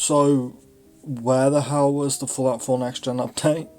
So, where the hell was the Fallout 4 Next Gen update?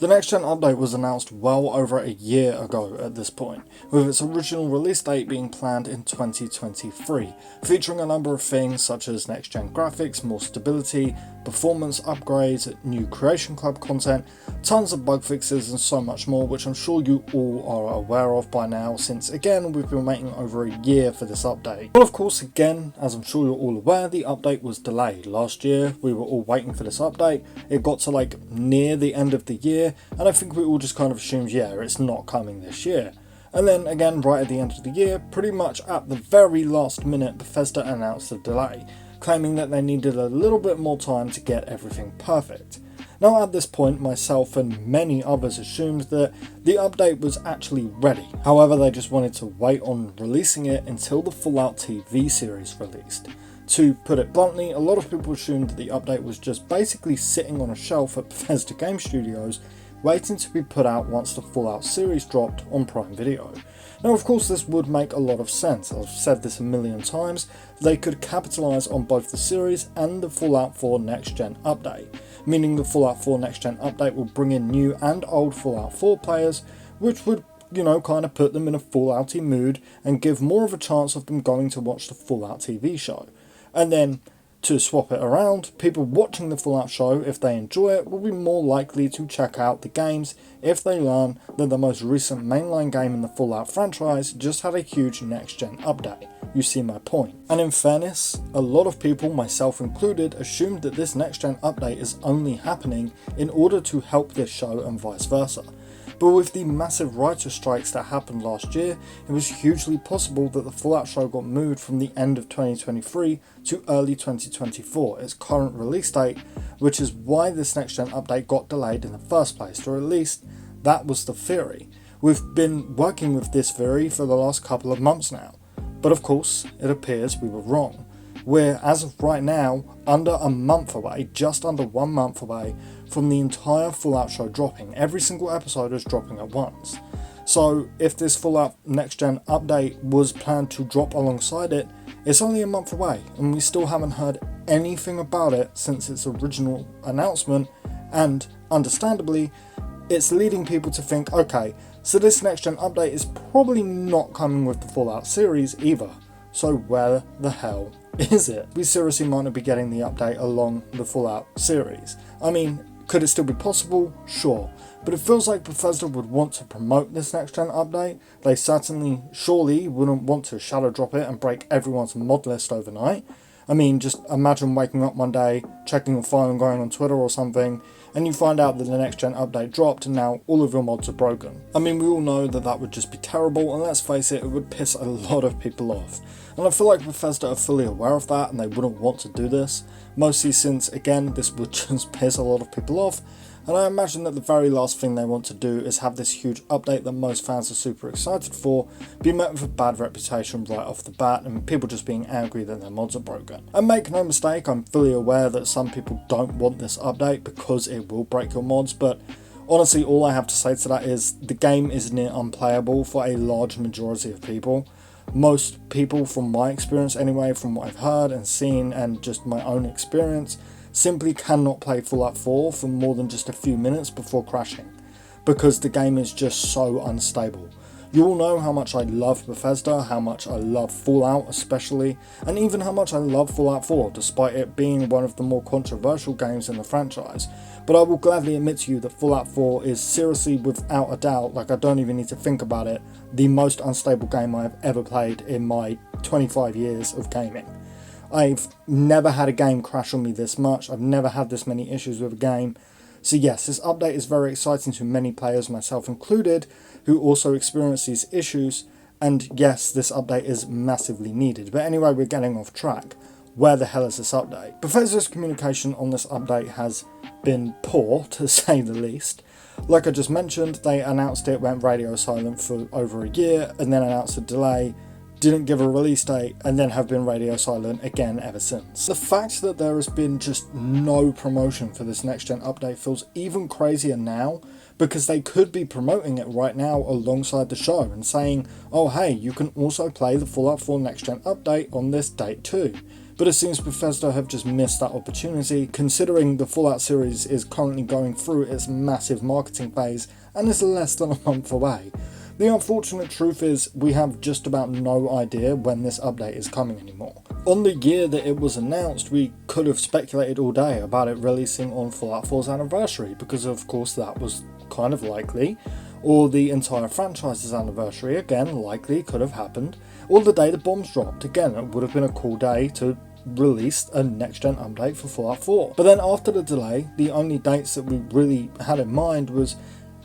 The Next Gen update was announced well over a year ago at this point, with its original release date being planned in 2023, featuring a number of things such as Next Gen graphics, more stability, performance upgrades, new Creation Club content, tons of bug fixes and so much more, which I'm sure you all are aware of by now, since again we've been waiting over a year for this update. But of course, again, as I'm sure you're all aware, the update was delayed. Last year we were all waiting for this update. It got to like near the end of the year, and I think we all just kind of assumed, yeah, it's not coming this year. And then again, right at the end of the year, pretty much at the very last minute, Bethesda announced a delay, claiming that they needed a little bit more time to get everything perfect. Now at this point, myself and many others assumed that the update was actually ready. However, they just wanted to wait on releasing it until the Fallout TV series released. To put it bluntly, a lot of people assumed that the update was just basically sitting on a shelf at Bethesda Game Studios, waiting to be put out once the Fallout series dropped on Prime Video. Now of course this would make a lot of sense. I've said this a million times. They could capitalise on both the series and the Fallout 4 Next Gen update, meaning the Fallout 4 Next Gen update will bring in new and old Fallout 4 players, which would, kind of put them in a Fallouty mood and give more of a chance of them going to watch the Fallout TV show. And then, to swap it around, people watching the Fallout show, if they enjoy it, will be more likely to check out the games if they learn that the most recent mainline game in the Fallout franchise just had a huge next-gen update. You see my point. And in fairness, a lot of people, myself included, assumed that this next-gen update is only happening in order to help this show and vice versa. But with the massive writer strikes that happened last year, it was hugely possible that the Fallout show got moved from the end of 2023 to early 2024, its current release date, which is why this next gen update got delayed in the first place, or at least that was the theory. We've been working with this theory for the last couple of months now, but of course it appears we were wrong. We're, as of right now, under a month away, just under 1 month away from the entire Fallout show dropping. Every single episode is dropping at once. So if this Fallout Next Gen update was planned to drop alongside it, it's only a month away and we still haven't heard anything about it since its original announcement, and understandably, it's leading people to think, okay, so this Next Gen update is probably not coming with the Fallout series either. So where the hell is it? We seriously might not be getting the update along the Fallout series. I mean, could it still be possible? Sure. But it feels like Bethesda would want to promote this next gen update. They surely wouldn't want to shadow drop it and break everyone's mod list overnight. I mean, just imagine waking up one day, checking your phone, going on Twitter or something, and you find out that the next gen update dropped and now all of your mods are broken. I mean, we all know that that would just be terrible, and let's face it, it would piss a lot of people off. And I feel like Bethesda are fully aware of that and they wouldn't want to do this, mostly since, again, this would just piss a lot of people off. And I imagine that the very last thing they want to do is have this huge update that most fans are super excited for be met with a bad reputation right off the bat and people just being angry that their mods are broken. And make no mistake, I'm fully aware that some people don't want this update because it will break your mods, but honestly all I have to say to that is the game is near unplayable for a large majority of people. Most people, from my experience anyway, from what I've heard and seen and just my own experience, simply cannot play Fallout 4 for more than just a few minutes before crashing, because the game is just so unstable. You all know how much I love Bethesda, how much I love Fallout especially, and even how much I love Fallout 4, despite it being one of the more controversial games in the franchise. But I will gladly admit to you that Fallout 4 is seriously, without a doubt, like I don't even need to think about it, the most unstable game I've ever played in my 25 years of gaming. I've never had a game crash on me this much, I've never had this many issues with a game. So yes, this update is very exciting to many players, myself included, who also experience these issues, and yes, this update is massively needed. But anyway, we're getting off track. Where the hell is this update? Bethesda's communication on this update has been poor, to say the least. Like I just mentioned, they announced it went radio silent for over a year, and then announced a delay, didn't give a release date, and then have been radio silent again ever since. The fact that there has been just no promotion for this next gen update feels even crazier now, because they could be promoting it right now alongside the show and saying, oh hey, you can also play the Fallout 4 next gen update on this date too. but it seems Bethesda have just missed that opportunity, considering the Fallout series is currently going through its massive marketing phase and is less than a month away. The unfortunate truth is we have just about no idea when this update is coming anymore. On the year that it was announced, we could have speculated all day about it releasing on Fallout 4's anniversary, because of course that was kind of likely, or the entire franchise's anniversary, again likely could have happened, or the day the bombs dropped, again it would have been a cool day to release a next-gen update for Fallout 4. But then after the delay, the only dates that we really had in mind was,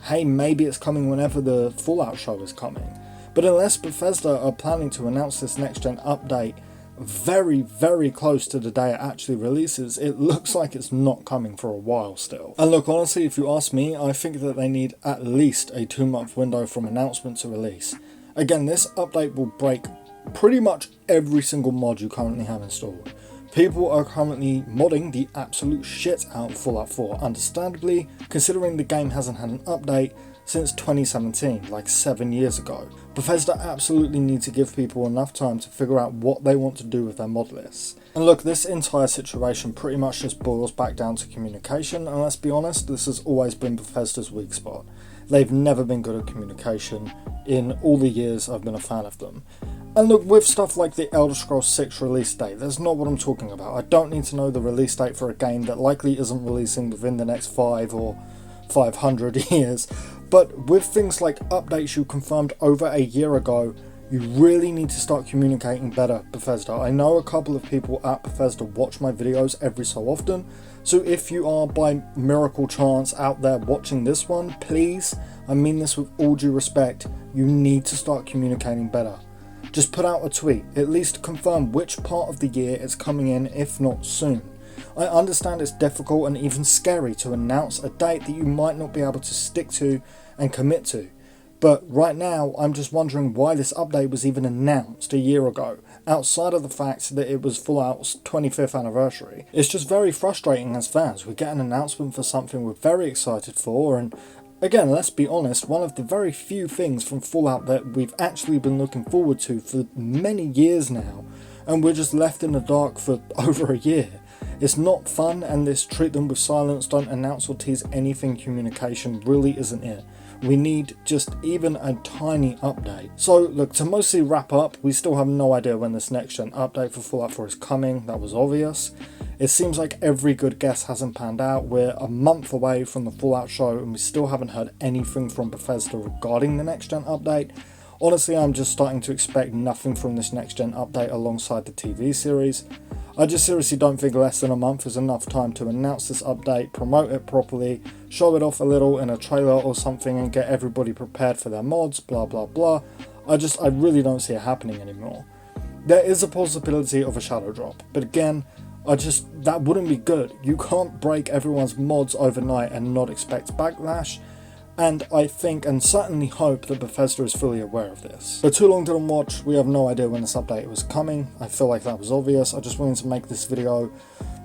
hey, maybe it's coming whenever the Fallout show is coming. But unless Bethesda are planning to announce this next-gen update very, very close to the day it actually releases, it looks like it's not coming for a while still. And look, honestly, if you ask me, I think that they need at least a 2-month window from announcement to release. Again, this update will break pretty much every single mod you currently have installed. People are currently modding the absolute shit out of Fallout 4, understandably, considering the game hasn't had an update since 2017, like 7 years ago. Bethesda absolutely need to give people enough time to figure out what they want to do with their mod lists. And look, this entire situation pretty much just boils back down to communication, and let's be honest, this has always been Bethesda's weak spot. They've never been good at communication in all the years I've been a fan of them. And look, with stuff like the Elder Scrolls 6 release date, that's not what I'm talking about. I don't need to know the release date for a game that likely isn't releasing within the next 5 or 500 years. But with things like updates you confirmed over a year ago, you really need to start communicating better, Bethesda. I know a couple of people at Bethesda watch my videos every so often, so if you are by miracle chance out there watching this one, please, I mean this with all due respect, you need to start communicating better. Just put out a tweet, at least confirm which part of the year it's coming in, if not soon. I understand it's difficult and even scary to announce a date that you might not be able to stick to and commit to. But right now, I'm just wondering why this update was even announced a year ago, outside of the fact that it was Fallout's 25th anniversary. It's just very frustrating as fans. We get an announcement for something we're very excited for, and again, let's be honest, one of the very few things from Fallout that we've actually been looking forward to for many years now, and we're just left in the dark for over a year. It's not fun, and this treat them with silence, don't announce or tease anything communication really isn't it. We need just even a tiny update. So look, to mostly wrap up, we still have no idea when this next gen update for Fallout 4 is coming. That was obvious. It seems like every good guess hasn't panned out. We're a month away from the Fallout show and we still haven't heard anything from Bethesda regarding the next gen update. Honestly, I'm just starting to expect nothing from this next gen update alongside the TV series. I just seriously don't think less than a month is enough time to announce this update, promote it properly, show it off a little in a trailer or something and get everybody prepared for their mods, blah blah blah. I really don't see it happening anymore. There is a possibility of a shadow drop, but again, that wouldn't be good. You can't break everyone's mods overnight and not expect backlash. And I think and certainly hope that Bethesda is fully aware of this. But Too Long Didn't Watch, we have no idea when this update was coming. I feel like that was obvious. I just wanted to make this video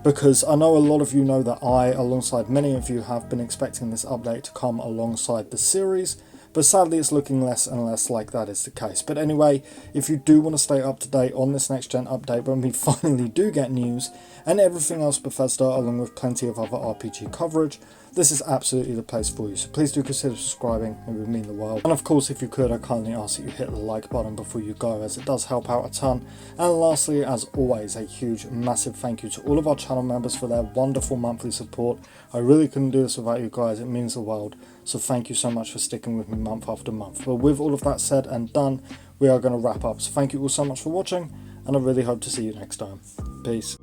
because I know a lot of you know that I, alongside many of you, have been expecting this update to come alongside the series. But sadly it's looking less and less like that is the case. But anyway, if you do want to stay up to date on this next gen update when we finally do get news, and everything else Bethesda along with plenty of other RPG coverage, this is absolutely the place for you. So please do consider subscribing, it would mean the world. And of course, if you could, I kindly ask that you hit the like button before you go, as it does help out a ton. And lastly, as always, a huge massive thank you to all of our channel members for their wonderful monthly support. I really couldn't do this without you guys, it means the world. So thank you so much for sticking with me month after month. But with all of that said and done, we are going to wrap up. So thank you all so much for watching, and I really hope to see you next time. Peace.